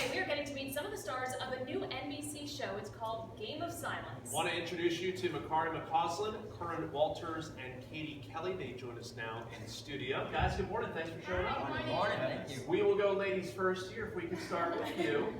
Today we are getting to meet some of the stars of a new NBC show. It's called Game of Silence. I want to introduce you to Makari McCausland, Curran Walters, and Katie Kelly. They join us now in the studio. Guys, good morning. Thanks for showing up. Good morning. Thank you. We will go ladies first here, if we can start with you.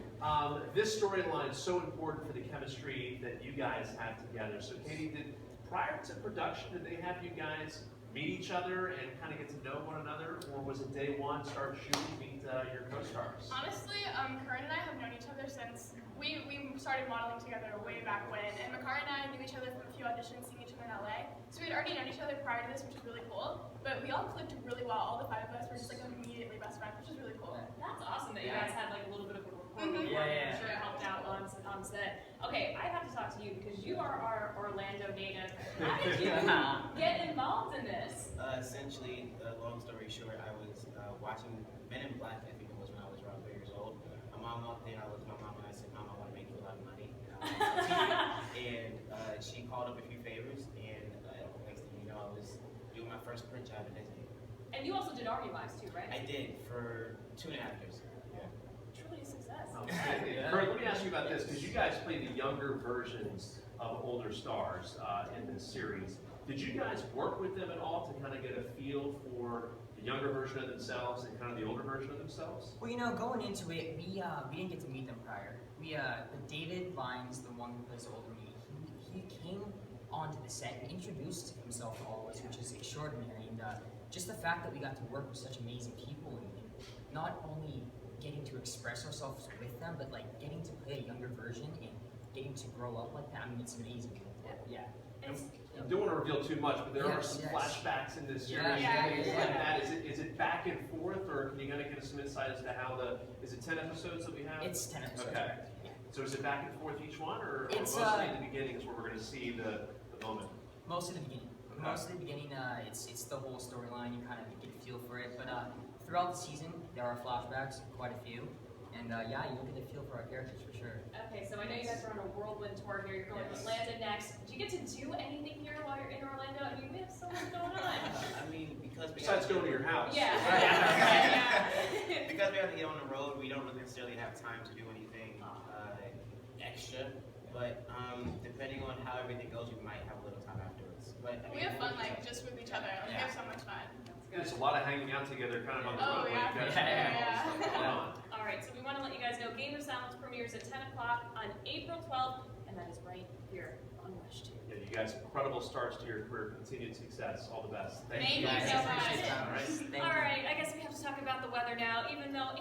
This storyline is so important for the chemistry that you guys have together. So Katie, prior to production, did they have you guys meet each other and kind of get to know one another, or was it day one, start shooting, meet your co-stars? Honestly, Curran and I have known each other since we started modeling together way back when, and Makari and I knew each other from a few auditions, seeing each other in LA. So we had already known each other prior to this, which is really cool. But we all clicked really well. All the five of us were just like immediately best friends, which is really cool. That's awesome that you guys had like a little bit of a rapport. Mhm. I'm sure it helped out on set. Okay, I have to talk to you because you are our Orlando native. How did you get involved in this? Essentially, long story short, I was watching Men in Black, I think it was when I was around 3 years old. My mom walked in, I looked at my mom and I said, Mom, I want to make you a lot of money. And she called up a few favors, and next thing you know, I was doing my first print job at Disney. And you also did Army Lives too, right? I did for 2.5 years. Yeah. Truly a success. Okay. Kurt, let me ask you about this, because you guys play the younger versions of older stars in this series. Did you guys work with them at all to kind of get a feel for the younger version of themselves and kind of the older version of themselves? Well, you know, going into it, we didn't get to meet them prior. David Lyons, the one who plays older me, he came onto the set and introduced himself to all of us, which is extraordinary. And just the fact that we got to work with such amazing people and not only getting to express ourselves with them, but like getting to play a younger version and getting to grow up like that. I mean, it's amazing. Yeah. I don't want to reveal too much, but there are some flashbacks in this series. Is it back and forth, or can you kind of give us some insight as to how is it 10 episodes that we have? It's 10 episodes. Okay. Yeah. So is it back and forth each one, or It's, mostly in the beginning is where we're going to see the moment? Most of the beginning. Okay. Most of the beginning, it's the whole storyline. You kind of get a feel for it. But throughout the season, there are flashbacks, quite a few. And yeah, you'll get a feel for our characters for sure. Okay, so I know you guys are on a whirlwind tour here. You're going to Atlanta next. Do you get to do anything here while you're in Orlando? I mean, we have so much going on. I mean, because we Besides going to your house. Yeah. because we have to get on the road, we don't necessarily have time to do anything extra. But depending on how everything goes, we might have a little time afterwards. But I mean, We have fun like just with each other. Like, we have so much fun. There's a lot of hanging out together kind of on the road. yeah. You guys All right, so we want to let you guys know Game of Silence premieres at 10 o'clock on April 12th, and that is right here on Rush 2. Yeah, you guys, incredible starts to your career. Continued success. All the best. Thank you guys. so much. Appreciate it. All right. Thank All you. right, I guess we have to talk about the weather now, even though